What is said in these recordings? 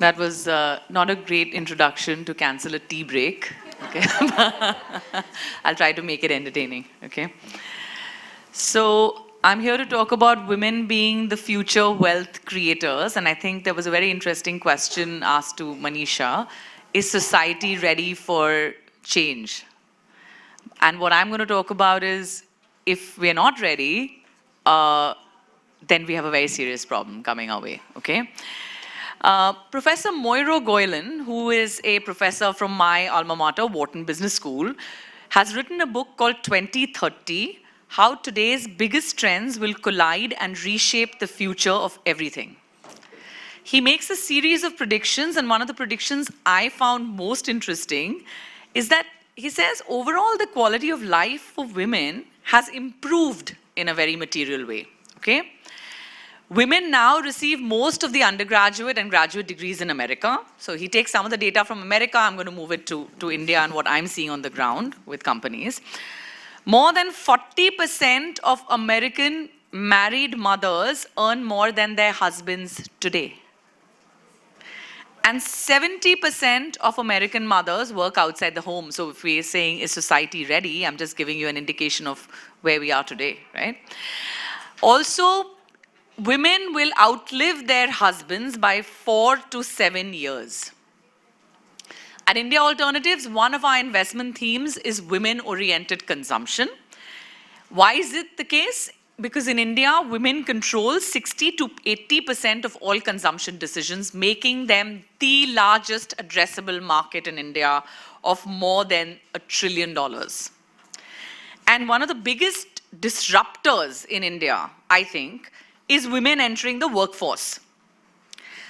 That was not a great introduction to cancel a tea break. Okay, I'll try to make it entertaining. Okay, so I'm here to talk about women being the future wealth creators, and I think there was a very interesting question asked to Manisha: is society ready for change? And what I'm going to talk about is, if we're not ready, then we have a very serious problem coming our way. Okay. Professor Moiro Goylan, who is a professor from my alma mater, Wharton Business School, has written a book called 2030, How Today's Biggest Trends Will Collide and Reshape the Future of Everything. He makes a series of predictions, and one of the predictions I found most interesting is that he says overall the quality of life for women has improved in a very material way. Okay? Women now receive most of the undergraduate and graduate degrees in America. So he takes some of the data from America. I'm going to move it to India and what I'm seeing on the ground with companies. More than 40% of American married mothers earn more than their husbands today. And 70% of American mothers work outside the home. So if we're saying, is society ready? I'm just giving you an indication of where we are today, right? Also, women will outlive their husbands by 4 to 7 years. At India Alternatives, one of our investment themes is women-oriented consumption. Why is it the case? Because in India, women control 60 to 80% of all consumption decisions, making them the largest addressable market in India of more than $1 trillion. And one of the biggest disruptors in India, I think, is women entering the workforce.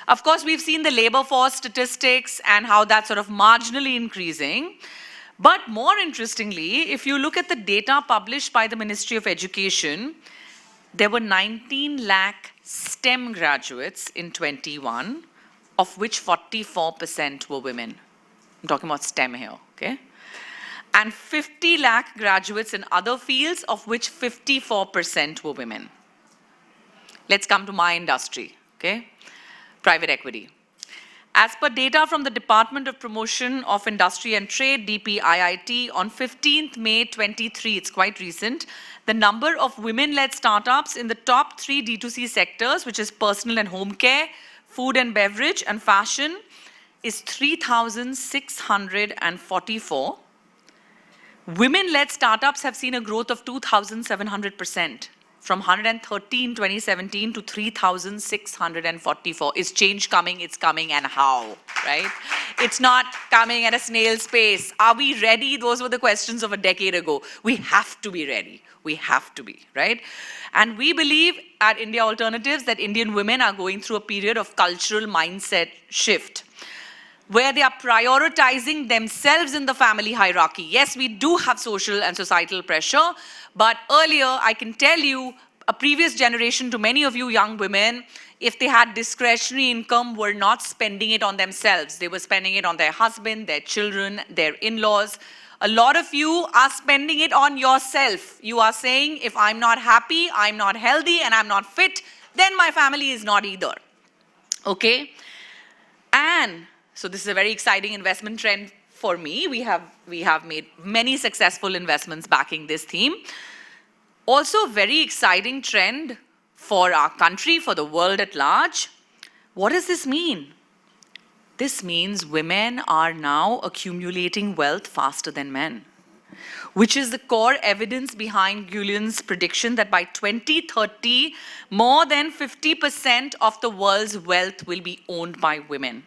Of course, we've seen the labor force statistics and how that's sort of marginally increasing. But more interestingly, if you look at the data published by the Ministry of Education, there were 19 lakh STEM graduates in 21, of which 44% were women. I'm talking about STEM here, okay? And 50 lakh graduates in other fields, of which 54% were women. Let's come to my industry, okay? Private equity. As per data from the Department of Promotion of Industry and Trade, DPIIT, on 15th May 23, it's quite recent, the number of women-led startups in the top 3 D2C sectors, which is personal and home care, food and beverage, and fashion, is 3,644. Women-led startups have seen a growth of 2,700%. From 113 in 2017 to 3,644. Is change coming? It's coming, and how, right? It's not coming at a snail's pace. Are we ready? Those were the questions of a decade ago. We have to be ready. We have to be, right? And we believe at India Alternatives that Indian women are going through a period of cultural mindset shift, where they are prioritizing themselves in the family hierarchy. Yes, we do have social and societal pressure, but earlier, I can tell you, a previous generation, to many of you young women, if they had discretionary income, were not spending it on themselves. They were spending it on their husband, their children, their in-laws. A lot of you are spending it on yourself. You are saying, if I'm not happy, I'm not healthy, and I'm not fit, then my family is not either. Okay? And so this is a very exciting investment trend for me. We have made many successful investments backing this theme. Also a very exciting trend for our country, for the world at large. What does this mean? This means women are now accumulating wealth faster than men, which is the core evidence behind Guillen's prediction that by 2030, more than 50% of the world's wealth will be owned by women.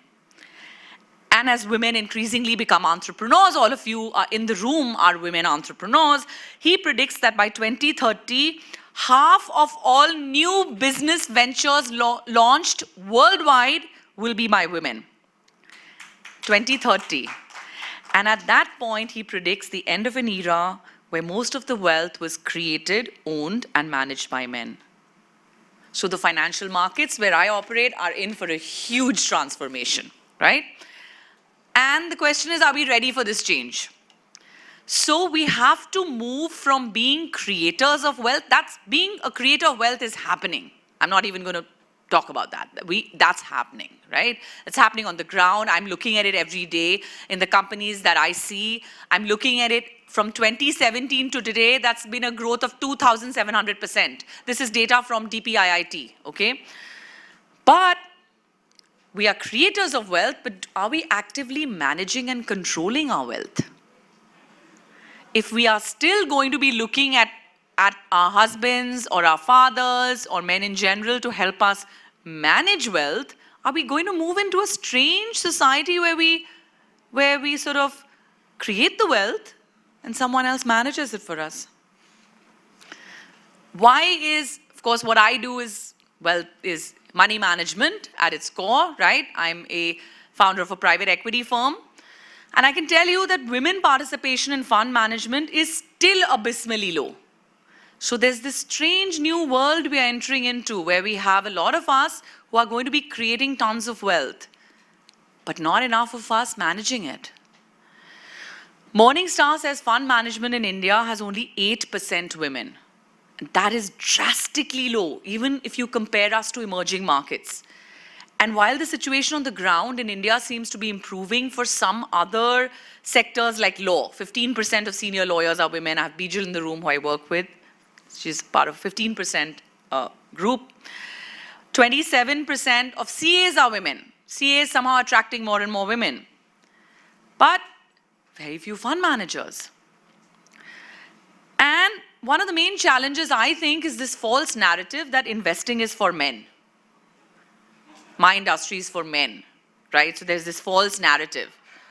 And as women increasingly become entrepreneurs, all of you are in the room are women entrepreneurs, he predicts that by 2030, half of all new business ventures launched worldwide will be by women. 2030. And at that point, he predicts the end of an era where most of the wealth was created, owned, and managed by men. So the financial markets where I operate are in for a huge transformation, right? And the question is, are we ready for this change? So we have to move from being creators of wealth. That's being a creator of wealth is happening. I'm not even going to talk about that. That's happening, right? It's happening on the ground. I'm looking at it every day in the companies that I see. I'm looking at it from 2017 to today. That's been a growth of 2,700%. This is data from DPIIT, okay? But we are creators of wealth, but are we actively managing and controlling our wealth? If we are still going to be looking at our husbands or our fathers or men in general to help us manage wealth, are we going to move into a strange society where we sort of create the wealth and someone else manages it for us? Why is, of course, what I do is money management at its core, right? I'm a founder of a private equity firm. And I can tell you that women participation in fund management is still abysmally low. So there's this strange new world we are entering into where we have a lot of us who are going to be creating tons of wealth, but not enough of us managing it. Morningstar says fund management in India has only 8% women. And that is drastically low, even if you compare us to emerging markets. And while the situation on the ground in India seems to be improving for some other sectors like law, 15% of senior lawyers are women. I have Bijal in the room who I work with. She's part of 15% group. 27% of CAs are women. CAs somehow attracting more and more women. But very few fund managers. And one of the main challenges, I think, is this false narrative that investing is for men. My industry is for men, right? So there's this false narrative.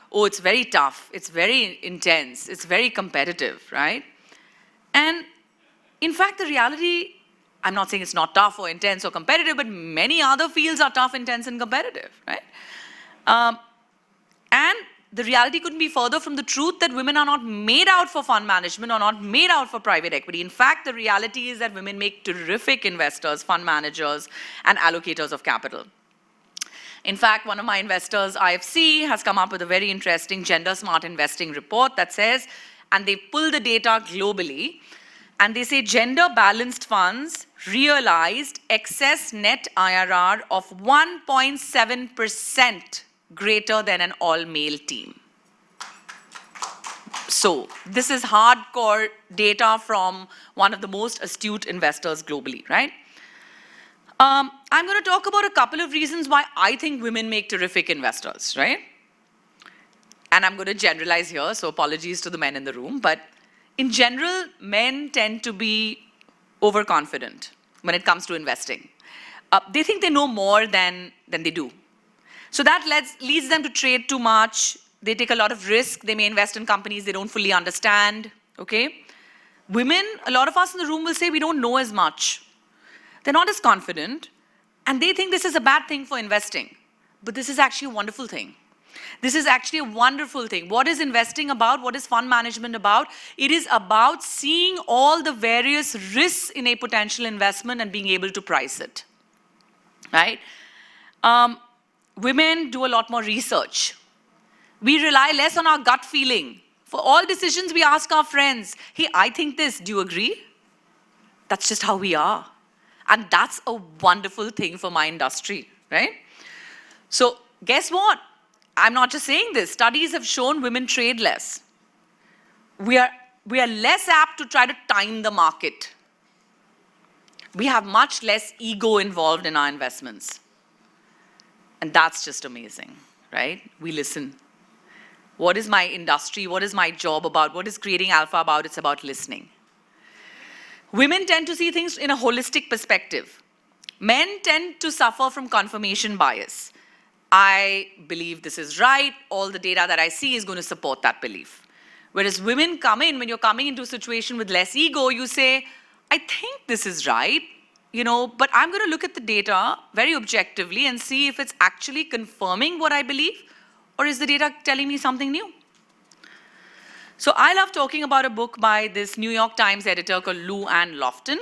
Oh, it's very tough. It's very intense. It's very competitive, right? And in fact, the reality, I'm not saying it's not tough or intense or competitive, but many other fields are tough, intense, and competitive, right? And the reality couldn't be further from the truth that women are not made out for fund management or not made out for private equity. In fact, the reality is that women make terrific investors, fund managers, and allocators of capital. In fact, one of my investors, IFC, has come up with a very interesting gender smart investing report that says, and they pull the data globally, and they say gender balanced funds realized excess net IRR of 1.7% greater than an all-male team. So this is hardcore data from one of the most astute investors globally, right? I'm going to talk about a couple of reasons why I think women make terrific investors, right? And I'm going to generalize here, so apologies to the men in the room, but in general, men tend to be overconfident when it comes to investing. They think they know more than they do. So that leads them to trade too much. They take a lot of risk. They may invest in companies they don't fully understand, okay? Women, a lot of us in the room will say we don't know as much. They're not as confident, and they think this is a bad thing for investing. But this is actually a wonderful thing. This is actually a wonderful thing. What is investing about? What is fund management about? It is about seeing all the various risks in a potential investment and being able to price it, right? Women do a lot more research. We rely less on our gut feeling. For all decisions, we ask our friends, hey, I think this, do you agree? That's just how we are. And that's a wonderful thing for my industry, right? So guess what? I'm not just saying this. Studies have shown women trade less. We are less apt to try to time the market. We have much less ego involved in our investments. And that's just amazing, right? We listen. What is my industry? What is my job about? What is creating alpha about? It's about listening. Women tend to see things in a holistic perspective. Men tend to suffer from confirmation bias. I believe this is right. All the data that I see is going to support that belief. Whereas women come in, when you're coming into a situation with less ego, you say, I think this is right, but I'm going to look at the data very objectively and see if it's actually confirming what I believe, or is the data telling me something new? So I love talking about a book by this New York Times editor called Lou Ann Lofton.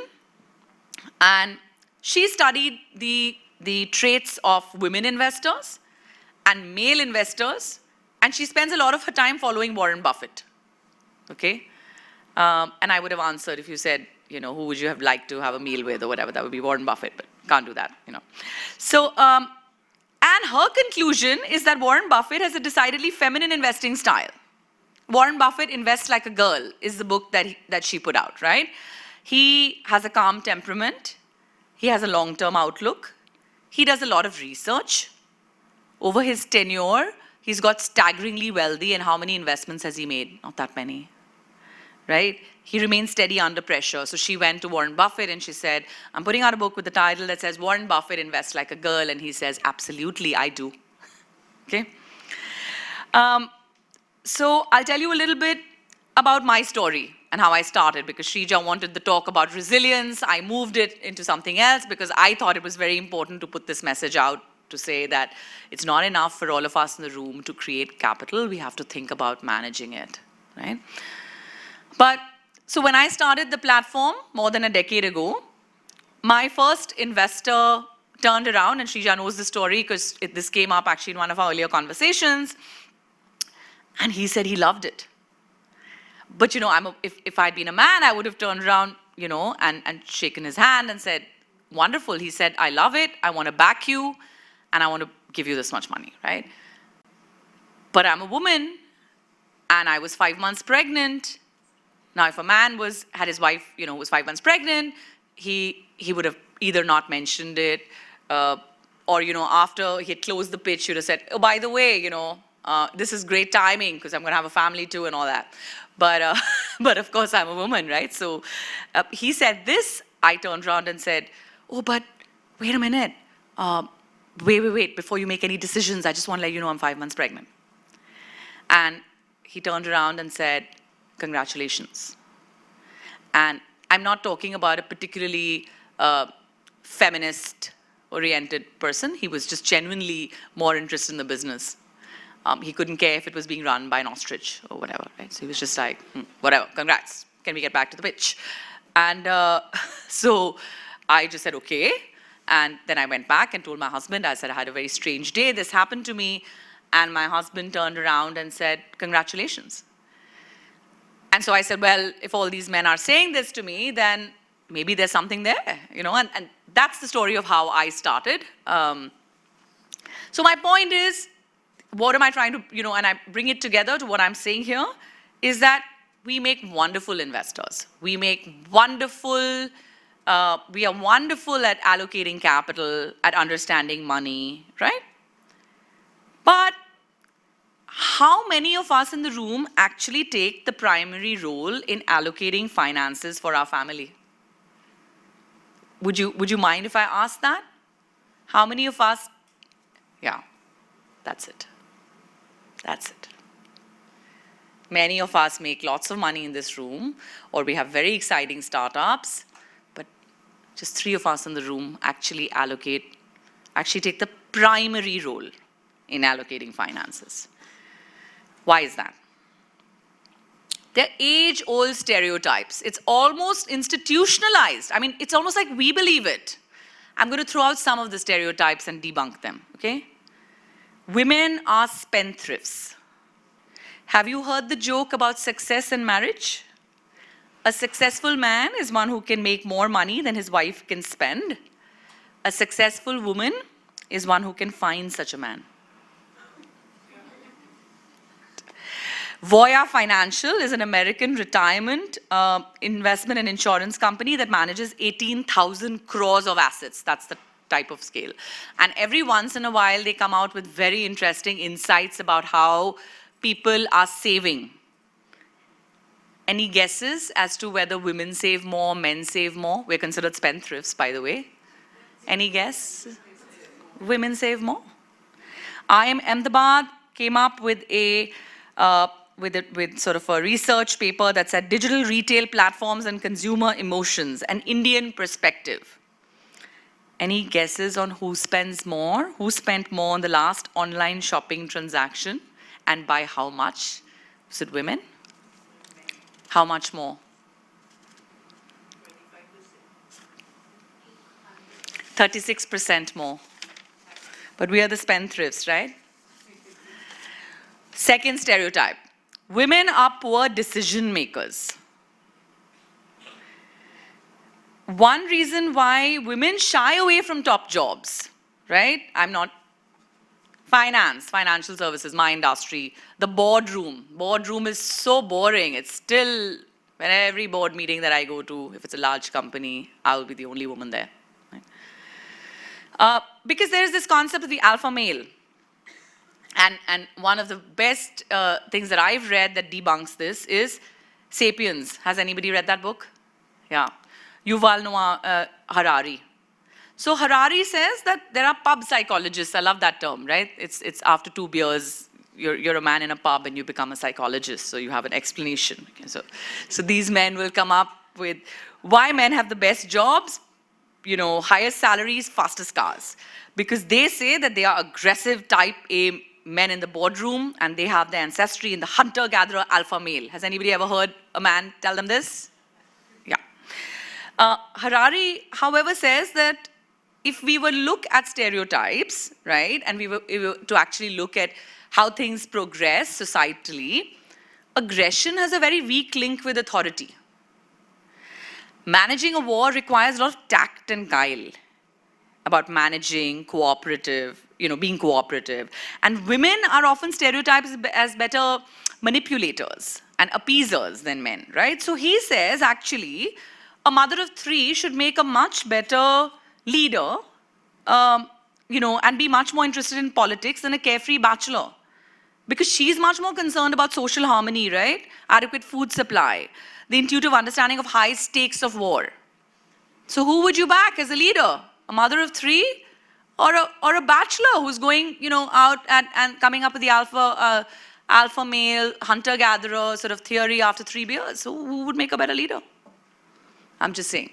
And she studied the traits of women investors and male investors, and she spends a lot of her time following Warren Buffett, okay? And I would have answered if you said, who would you have liked to have a meal with or whatever, that would be Warren Buffett. But can't do that, you know. So, and her conclusion is that Warren Buffett has a decidedly feminine investing style. Warren Buffett Invests Like a Girl is the book that she put out, right? He has a calm temperament. He has a long-term outlook. He does a lot of research. Over his tenure, he's got staggeringly wealthy, and how many investments has he made? Not that many, right? He remains steady under pressure. So she went to Warren Buffett and she said, I'm putting out a book with the title that says, Warren Buffett Invests Like a Girl. And he says, absolutely, I do. Okay? So I'll tell you a little bit about my story and how I started, because Shrija wanted the talk about resilience. I moved it into something else because I thought it was very important to put this message out to say that it's not enough for all of us in the room to create capital. We have to think about managing it, right? But so when I started the platform more than a decade ago, my first investor turned around, and Shrija knows the story because this came up actually in one of our earlier conversations. And he said he loved it. But, you know, if I'd been a man, I would have turned around, you know, and shaken his hand and said, wonderful. He said, I love it. I want to back you. And I want to give you this much money, right? But I'm a woman, and I was 5 months pregnant. Now, if a man had his wife, you know, was 5 months pregnant, he would have either not mentioned it, or, you know, after he had closed the pitch, he would have said, oh, by the way, you know, this is great timing because I'm going to have a family too and all that. But, but of course, I'm a woman, right? So he said this. I turned around and said, oh, but wait a minute. Wait. Before you make any decisions, I just want to let you know I'm 5 months pregnant. And he turned around and said, congratulations. And I'm not talking about a particularly feminist-oriented person. He was just genuinely more interested in the business. He couldn't care if it was being run by an ostrich or whatever, right? So he was just like, whatever, congrats. Can we get back to the pitch? And so I just said, okay. And then I went back and told my husband, I said, I had a very strange day. This happened to me. And my husband turned around and said, congratulations. And so I said, well, if all these men are saying this to me, then maybe there's something there, you know? And that's the story of how I started. So my point is, what am I trying to, you know, and I bring it together to what I'm saying here, is that we make wonderful investors. We make wonderful, we are wonderful at allocating capital, at understanding money, right? But how many of us in the room actually take the primary role in allocating finances for our family? Would you mind if I ask that? How many of us? Yeah, that's it. That's it. Many of us make lots of money in this room, or we have very exciting startups, but just 3 of us in the room actually take the primary role in allocating finances. Why is that? They're age-old stereotypes. It's almost institutionalized. I mean, it's almost like we believe it. I'm going to throw out some of the stereotypes and debunk them, okay? Women are spendthrifts. Have you heard the joke about success in marriage? A successful man is one who can make more money than his wife can spend. A successful woman is one who can find such a man. Voya Financial is an American retirement investment and insurance company that manages 18,000 crores of assets. That's the type of scale. And every once in a while, they come out with very interesting insights about how people are saving. Any guesses as to whether women save more, men save more? We're considered spendthrifts, by the way. Any guess? Women save more. IIM Ahmedabad came up with with sort of a research paper that said digital retail platforms and consumer emotions, an Indian perspective. Any guesses on who spends more? Who spent more on the last online shopping transaction, and by how much? Was it women? How much more? 36% more. But we are the spendthrifts, right? Second stereotype. Women are poor decision makers. One reason why women shy away from top jobs, right? I'm not finance, financial services, my industry, the boardroom. Boardroom is so boring. It's still, when every board meeting that I go to, if it's a large company, I'll be the only woman there. Right? Because there is this concept of the alpha male. And one of the best things that I've read that debunks this is Sapiens. Has anybody read that book? Yeah. Yuval Noah Harari. So Harari says that there are pub psychologists. I love that term, right? It's after 2 beers, you're a man in a pub and you become a psychologist. So you have an explanation. Okay, so these men will come up with why men have the best jobs, highest salaries, fastest cars. Because they say that they are aggressive type A men in the boardroom and they have their ancestry in the hunter-gatherer alpha male. Has anybody ever heard a man tell them this? Yeah. Harari, however, says that if we were to look at stereotypes, right, and we were to actually look at how things progress societally, aggression has a very weak link with authority. Managing a war requires a lot of tact and guile about managing, cooperative, being cooperative. And women are often stereotyped as better manipulators and appeasers than men, right? So he says, actually, a mother of 3 should make a much better leader, and be much more interested in politics than a carefree bachelor. Because she's much more concerned about social harmony, right? Adequate food supply, the intuitive understanding of high stakes of war. So who would you back as a leader? A mother of 3 or a bachelor who's going, out and coming up with the alpha male, hunter-gatherer sort of theory after 3 beers? So who would make a better leader? I'm just saying.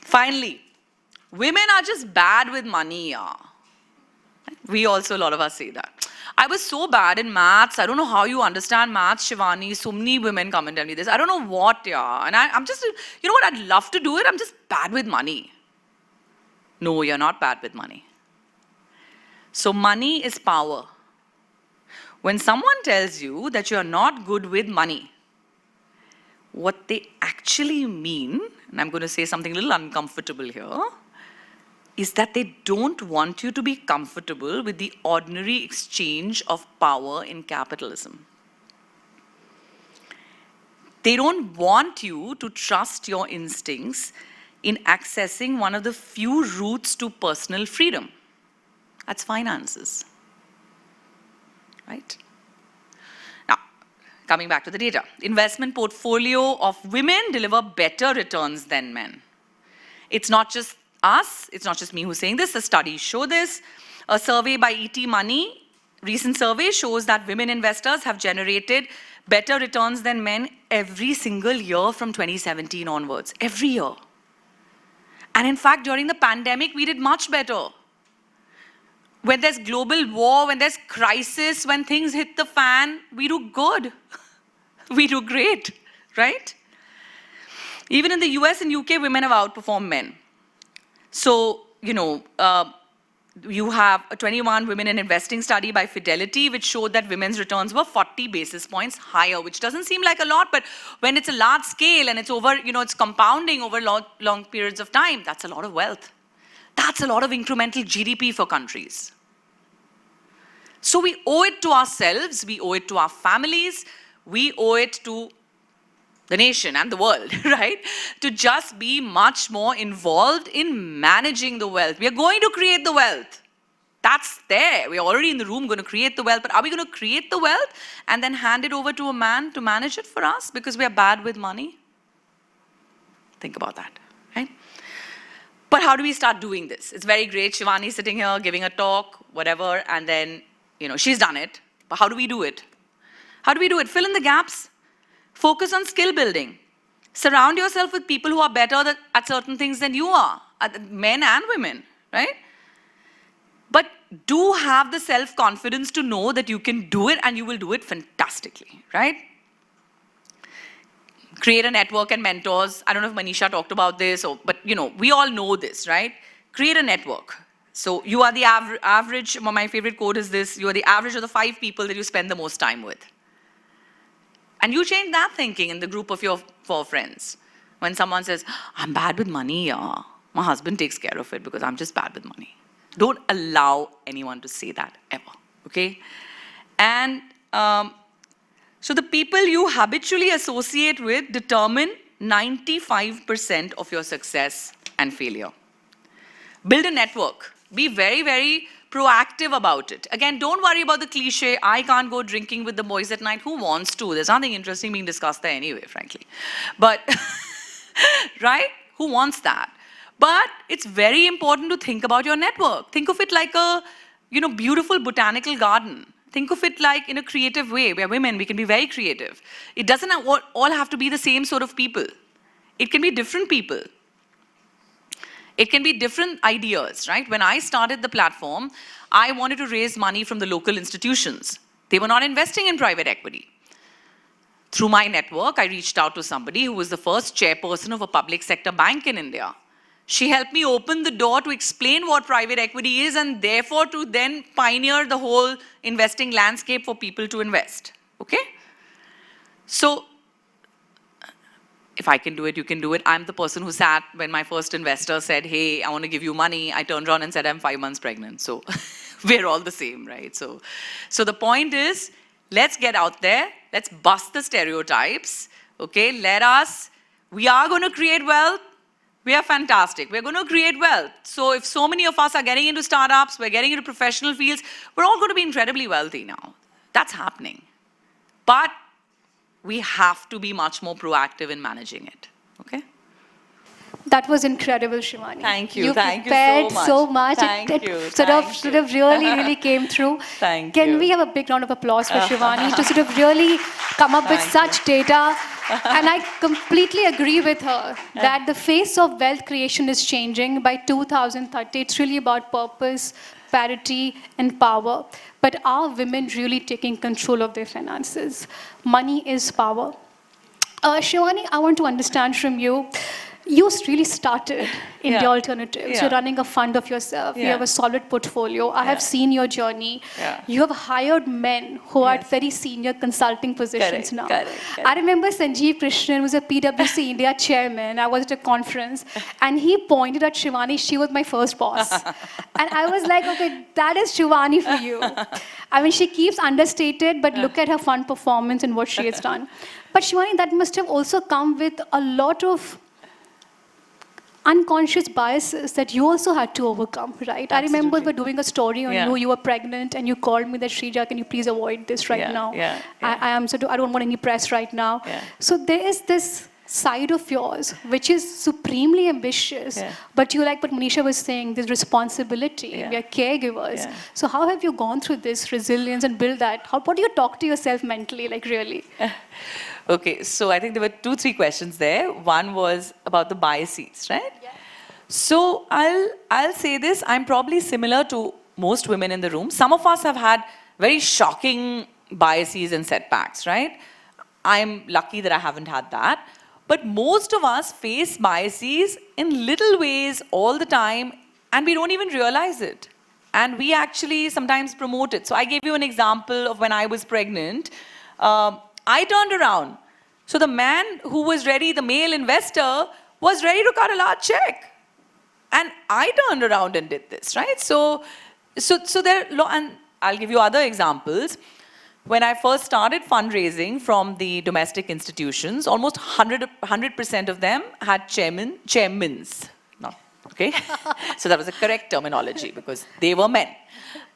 Finally, women are just bad with money, yeah. A lot of us say that. I was so bad in maths. I don't know how you understand maths, Shivani. So many women come and tell me this. I don't know what, yeah. And I'm just, what, I'd love to do it. I'm just bad with money. No, you're not bad with money. So money is power. When someone tells you that you're not good with money, what they actually mean, and I'm going to say something a little uncomfortable here, is that they don't want you to be comfortable with the ordinary exchange of power in capitalism. They don't want you to trust your instincts in accessing one of the few routes to personal freedom. That's finances. Right? Now, coming back to the data. Investment portfolio of women deliver better returns than men. It's not just us, it's not just me who's saying this, the studies show this. A survey by ET Money, recent survey shows that women investors have generated better returns than men every single year from 2017 onwards, every year. And in fact, during the pandemic, we did much better. When there's global war, when there's crisis, when things hit the fan, we do good. We do great, right? Even in the US and UK, women have outperformed men. So, you have a 21 women in investing study by Fidelity, which showed that women's returns were 40 basis points higher, which doesn't seem like a lot, but when it's a large scale and it's over, it's compounding over long periods of time, that's a lot of wealth. That's a lot of incremental GDP for countries. So we owe it to ourselves, we owe it to our families, we owe it to the nation and the world, right? To just be much more involved in managing the wealth. We are going to create the wealth. That's there. We're already in the room going to create the wealth, but are we going to create the wealth and then hand it over to a man to manage it for us because we are bad with money? Think about that, right? But how do we start doing this? It's very great. Shivani sitting here giving a talk, whatever, and then, she's done it. But how do we do it? How do we do it? Fill in the gaps. Focus on skill building. Surround yourself with people who are better at certain things than you are, men and women, right? But do have the self-confidence to know that you can do it and you will do it fantastically, right? Create a network and mentors. I don't know if Manisha talked about this, but we all know this, right? Create a network. So you are the average, my favorite quote is this, you are the average of the 5 people that you spend the most time with. And you change that thinking in the group of your 4 friends. when someone says, I'm bad with money, yeah. My husband takes care of it because I'm just bad with money. Don't allow anyone to say that ever, okay? And so the people you habitually associate with determine 95% of your success and failure. Build a network. Be very, very proactive about it. Again, don't worry about the cliche, I can't go drinking with the boys at night. Who wants to? There's nothing interesting being discussed there anyway, frankly. But, right? Who wants that? But it's very important to think about your network. Think of it like a, beautiful botanical garden. Think of it like in a creative way. We're women, we can be very creative. It doesn't all have to be the same sort of people. It can be different people. It can be different ideas, right? When I started the platform, I wanted to raise money from the local institutions. They were not investing in private equity. Through my network, I reached out to somebody who was the first chairperson of a public sector bank in India. She helped me open the door to explain what private equity is and therefore to then pioneer the whole investing landscape for people to invest, okay? So, if I can do it, you can do it. I'm the person who sat when my first investor said, hey, I want to give you money. I turned around and said, I'm 5 months pregnant. So we're all the same, right? So the point is, let's get out there. Let's bust the stereotypes, okay? We are going to create wealth. We are fantastic. We're going to create wealth. So if so many of us are getting into startups, we're getting into professional fields, we're all going to be incredibly wealthy now. That's happening. But we have to be much more proactive in managing it, okay? That was incredible, Shivani. Thank you. You Thank you prepared so much. It sort of really came through. Can we have a big round of applause for Shivani to sort of really come up with such data? And I completely agree with her that the face of wealth creation is changing. By 2030, it's really about purpose, parity, and power. But are women really taking control of their finances? Money is power. Shivani, I want to understand from you. You really started in the alternatives. You're running a fund of yourself. You have a solid portfolio. I have seen your journey. You have hired men who are at very senior consulting positions now. I remember Sanjeev Krishnan was a PwC India chairman. I was at a conference and he pointed at Shivani. She was my first boss. And I was like, okay, that is Shivani for you. I mean, she keeps understated, but look at her fund performance and what she has done. But Shivani, that must have also come with a lot of unconscious biases that you also had to overcome, right? Absolutely. I remember we were doing a story on you. You were pregnant and you called me that, Shrija, can you please avoid this right now? I don't want any press right now. So there is this side of yours which is supremely ambitious, but you're like what Manisha was saying, there's responsibility. We are caregivers. So how have you gone through this resilience and build that? What do you talk to yourself mentally, like really? Okay, so I think there were 2-3 questions there. One was about the biases, right? So I'll say this, I'm probably similar to most women in the room. Some of us have had very shocking biases and setbacks, right? I'm lucky that I haven't had that. But most of us face biases in little ways all the time, and we don't even realize it. And we actually sometimes promote it. So I gave you an example of when I was pregnant. I turned around. So the man who was ready, the male investor, was ready to cut a large check. And I turned around and did this, right? So there, and I'll give you other examples. When I first started fundraising from the domestic institutions, almost 100% of them had chairmans. Okay? So that was a correct terminology because they were men.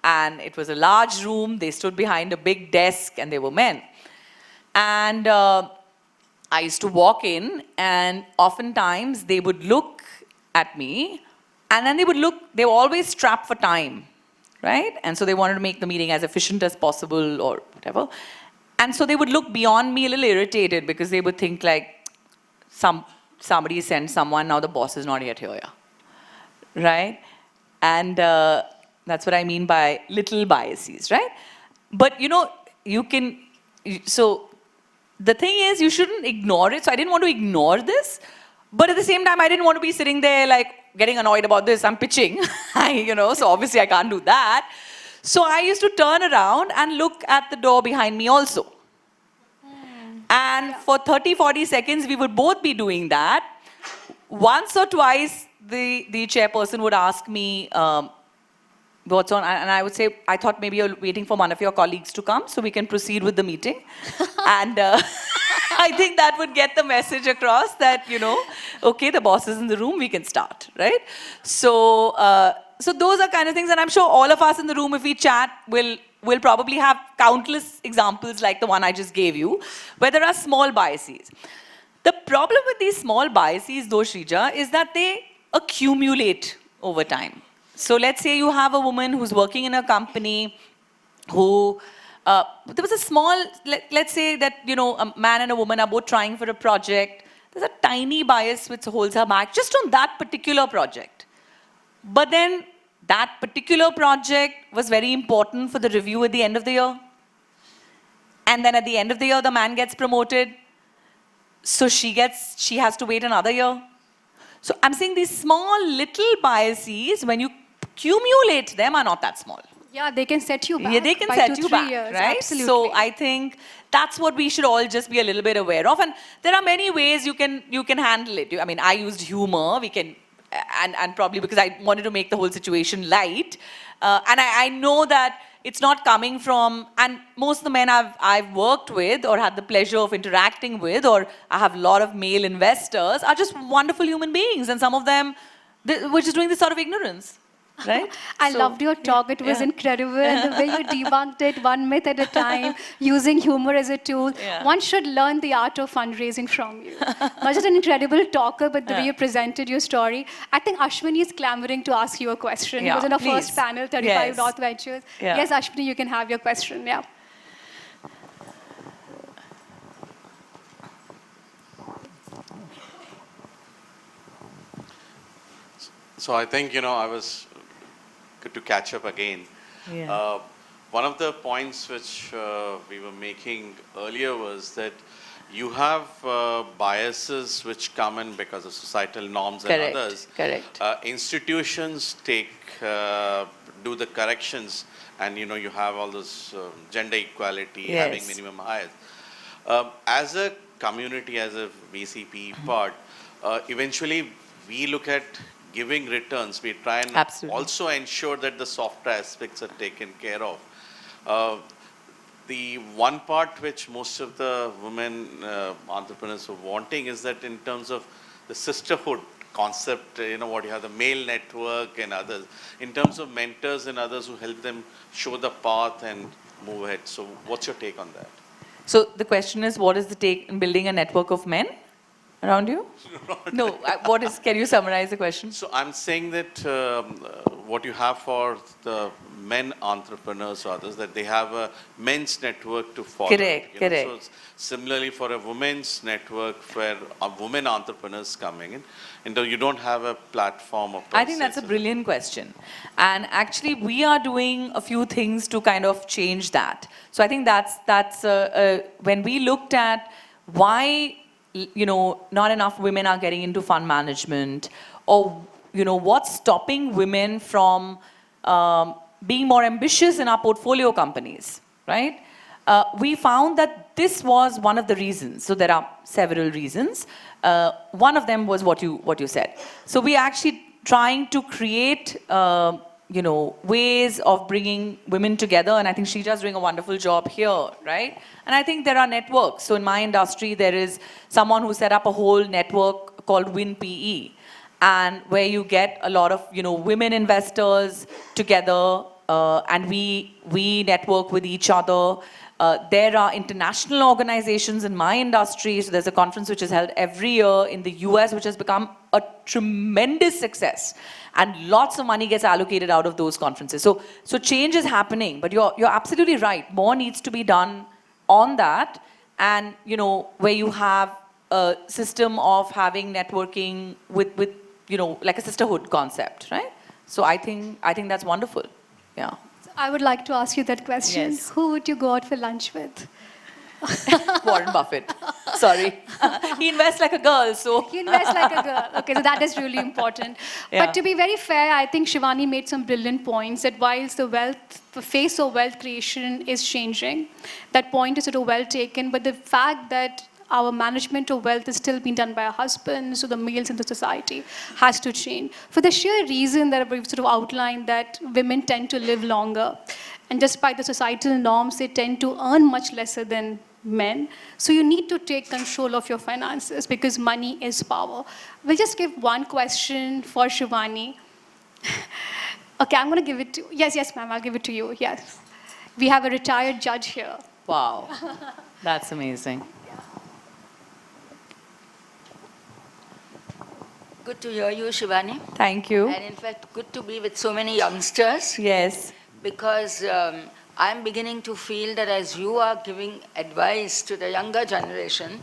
And it was a large room, they stood behind a big desk and they were men. And I used to walk in and oftentimes they would look at me and then they were always strapped for time, right? And so they wanted to make the meeting as efficient as possible or whatever. And so they would look beyond me a little irritated because they would think like, somebody sent someone, now the boss is not yet here, right? And that's what I mean by little biases, right? But so the thing is, you shouldn't ignore it. So I didn't want to ignore this, but at the same time, I didn't want to be sitting there like getting annoyed about this. I'm pitching, so obviously I can't do that. So I used to turn around and look at the door behind me also. And for 30, 40 seconds, we would both be doing that. once or twice, the chairperson would ask me, what's on, and I would say, I thought maybe you're waiting for one of your colleagues to come so we can proceed with the meeting. And I think that would get the message across that, okay, the boss is in the room, we can start, right? So, so those are kind of things, and I'm sure all of us in the room, if we chat, will probably have countless examples like the one I just gave you, where there are small biases. The problem with these small biases, though, Shrija, is that they accumulate over time. So let's say you have a woman who's working in a company who, there was a small, let's say that, a man and a woman are both trying for a project. There's a tiny bias which holds her back just on that particular project. But then that particular project was very important for the review at the end of the year. And then at the end of the year, the man gets promoted. So she has to wait another year. So I'm saying these small little biases, when you accumulate them, are not that small. Yeah, they can set you back. Yeah, they can set you back, years, right? Absolutely. So I think that's what we should all just be a little bit aware of. And there are many ways you can handle it. I mean, I used humor. We can, and probably because I wanted to make the whole situation light. And I know that it's not coming from, and most of the men I've worked with or had the pleasure of interacting with, or I have a lot of male investors, are just wonderful human beings. And some of them, were just doing this sort of ignorance. Right? I loved your talk. It was incredible. And the way you debunked it one myth at a time, using humor as a tool. One should learn the art of fundraising from you. Not just an incredible talker, but the way you presented your story. I think Ashwini is clamoring to ask you a question. He was in our first panel, 35 North Ventures. Yes, Ashwini, you can have your question. Yeah. So I think, I was good to catch up again. One of the points which we were making earlier was that you have biases which come in because of societal norms and others. Correct. Institutions do the corrections, and you have all this gender equality, having minimum hires. As a community, as a VCP part, eventually we look at giving returns. We try and also ensure that the softer aspects are taken care of. The one part which most of the women entrepreneurs are wanting is that in terms of the sisterhood concept, what you have, the male network and others, in terms of mentors and others who help them show the path and move ahead. So what's your take on that? So the question is, what is the take in building a network of men around you? No, can you summarize the question? So I'm saying that what you have for the men entrepreneurs or others, that they have a men's network to follow. Correct. So similarly for a women's network where women entrepreneurs coming in, and you don't have a platform of. I think that's a brilliant question. And actually we are doing a few things to kind of change that. So I think that's when we looked at why not enough women are getting into fund management, or, what's stopping women from being more ambitious in our portfolio companies, right? We found that this was one of the reasons. So there are several reasons. One of them was what you said. So we are actually trying to create ways of bringing women together, and I think Shrija is doing a wonderful job here, right? And I think there are networks. So in my industry, there is someone who set up a whole network called WinPE, and where you get a lot of women investors together, and we network with each other. There are international organizations in my industry. So there's a conference which is held every year in the US, which has become a tremendous success. And lots of money gets allocated out of those conferences. So change is happening, but you're absolutely right. More needs to be done on that. And, where you have a system of having networking with like a sisterhood concept, right? So I think that's wonderful. Yeah. I would like to ask you that question. Yes. Who would you go out for lunch with? Warren Buffett. Sorry. He invests like a girl, so. He invests like a girl. Okay, so that is really important. Yeah. But to be very fair, I think Shivani made some brilliant points that whilst the face of wealth creation is changing, that point is sort of well taken, but the fact that our management of wealth is still being done by our husbands, so the males in the society has to change. For the sheer reason that we've sort of outlined that women tend to live longer. And despite the societal norms, they tend to earn much lesser than men. So you need to take control of your finances because money is power. We'll just give one question for Shivani. Okay, I'm going to give it to, yes, ma'am, I'll give it to you, yes. We have a retired judge here. Wow, that's amazing. Good to hear you, Shivani. Thank you. And in fact, good to be with so many youngsters. Yes. Because I'm beginning to feel that as you are giving advice to the younger generation,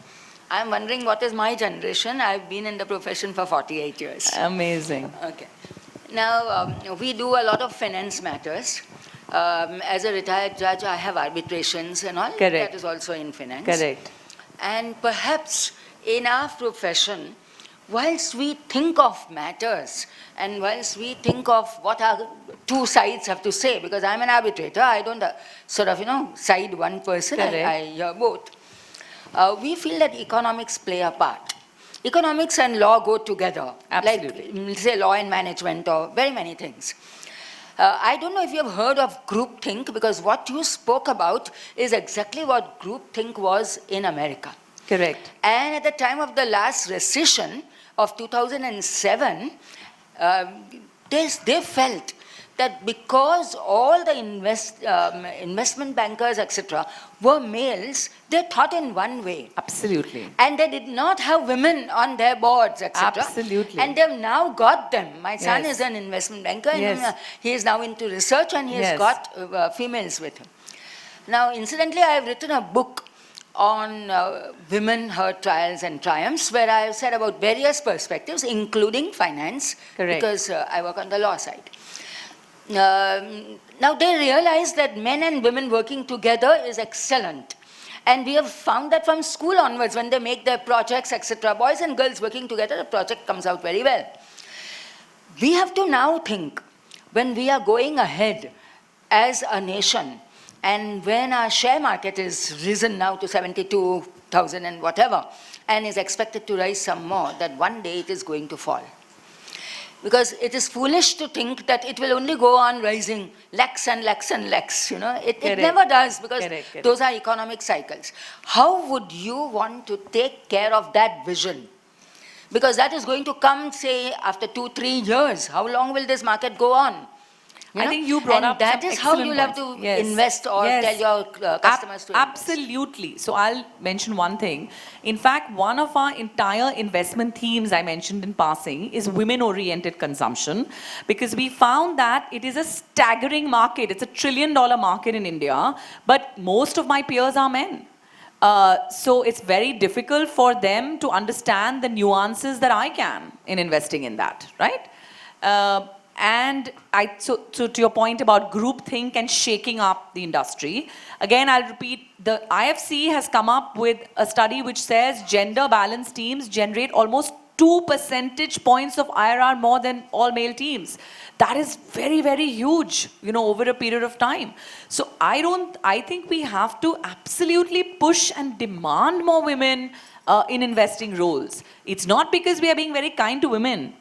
I'm wondering what is my generation. I've been in the profession for 48 years. Amazing. Okay. Now, we do a lot of finance matters. As a retired judge, I have arbitrations and all. Correct. That is also in finance. Correct. And perhaps in our profession, whilst we think of matters and whilst we think of what our two sides have to say, because I'm an arbitrator, I don't side one person, I hear both. We feel that economics play a part. Economics and law go together. Absolutely. Like, say, law and management or very many things. I don't know if you have heard of groupthink, because what you spoke about is exactly what groupthink was in America. Correct. And at the time of the last recession of 2007, they felt that because all the investment bankers, etc., were males, they thought in one way. Absolutely. And they did not have women on their boards, etc. Absolutely. And they've now got them. My son is an investment banker, and he is now into research, and he has got females with him. Now, incidentally, I have written a book on women, her trials and triumphs, where I have said about various perspectives, including finance, because I work on the law side. Now they realize that men and women working together is excellent. And we have found that from school onwards, when they make their projects, etc., boys and girls working together, the project comes out very well. We have to now think, when we are going ahead as a nation, and when our share market is risen now to 72,000 and whatever, and is expected to rise some more, that one day it is going to fall. Because it is foolish to think that it will only go on rising lakhs and lakhs and lakhs, It never does, because those are economic cycles. How would you want to take care of that vision? Because that is going to come, say, after 2-3 years. How long will this market go on? I think you brought up that is how you'll have to invest or tell your customers to invest. Absolutely. So I'll mention one thing. In fact, one of our entire investment themes I mentioned in passing is women-oriented consumption, because we found that it is a staggering market. It's $1 trillion market in India, but most of my peers are men. So it's very difficult for them to understand the nuances that I can in investing in that, right? And so to your point about groupthink and shaking up the industry, again, I'll repeat, the IFC has come up with a study which says gender balanced teams generate almost 2 percentage points of IRR more than all male teams. That is very, very huge, over a period of time. So I think we have to absolutely push and demand more women in investing roles. It's not because we are being very kind to women.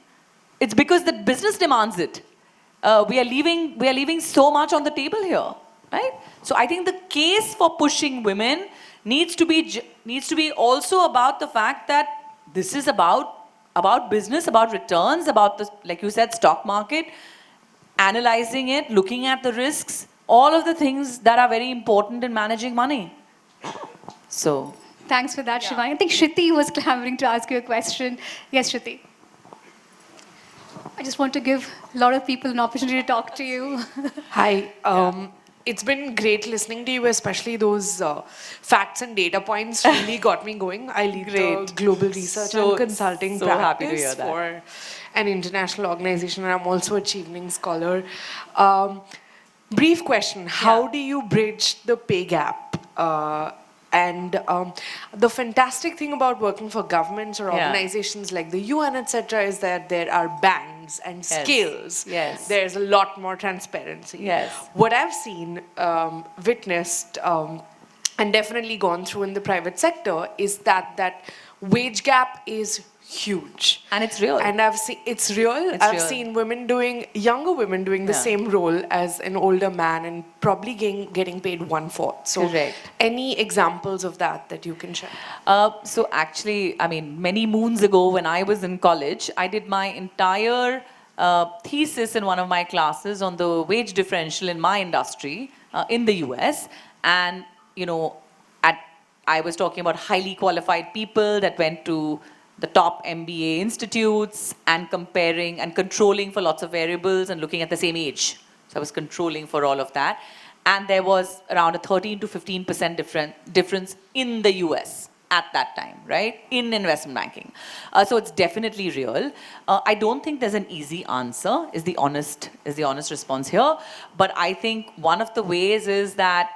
It's because the business demands it. We are leaving so much on the table here, right? So I think the case for pushing women needs to be also about the fact that this is about business, about returns, about the, like you said, stock market, analyzing it, looking at the risks, all of the things that are very important in managing money. So. Thanks for that, Shivani. I think Shruti was clamoring to ask you a question. Yes, Shruti. I just want to give a lot of people an opportunity to talk to you. Hi. It's been great listening to you, especially those facts and data points really got me going. I lead the global research and consulting practice for an international organization, and I'm also a Chevening scholar. Brief question, how do you bridge the pay gap? And the fantastic thing about working for governments or organizations like the UN, etc., is that there are bands and scales. Yes. There's a lot more transparency. Yes. What I've seen, witnessed, and definitely gone through in the private sector, is that wage gap is huge. And it's real. And it's real. I've seen younger women doing the same role as an older man and probably getting paid 1/4. So any examples of that you can share? So actually, I mean, many moons ago when I was in college, I did my entire thesis in one of my classes on the wage differential in my industry in the US. And, you know, I was talking about highly qualified people that went to the top MBA institutes and comparing and controlling for lots of variables and looking at the same age. So I was controlling for all of that. And there was around a 13 to 15% difference in the US at that time, right? In investment banking. So it's definitely real. I don't think there's an easy answer, is the honest response here. But I think one of the ways is that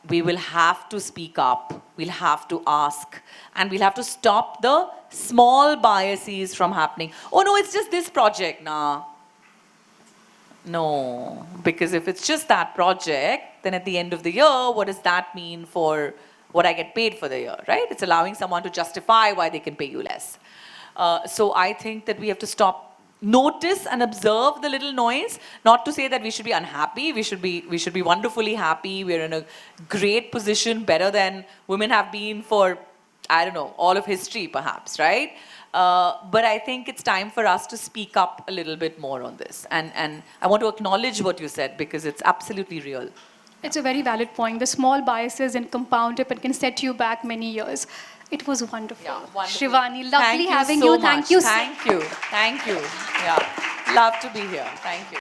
we will have to speak up, we'll have to ask, and we'll have to stop the small biases from happening. Oh no, it's just this project, nah. No, because if it's just that project, then at the end of the year, what does that mean for what I get paid for the year, right? It's allowing someone to justify why they can pay you less. So I think that we have to notice and observe the little noise, not to say that we should be unhappy, we should be wonderfully happy, we're in a great position, better than women have been for, I don't know, all of history perhaps, right? But I think it's time for us to speak up a little bit more on this. And I want to acknowledge what you said because it's absolutely real. It's a very valid point. The small biases and compound up and can set you back many years. It was wonderful. Yeah, wonderful. Shivani, lovely having you. Thank you. Thank you. Thank you. Yeah, love to be here. Thank you.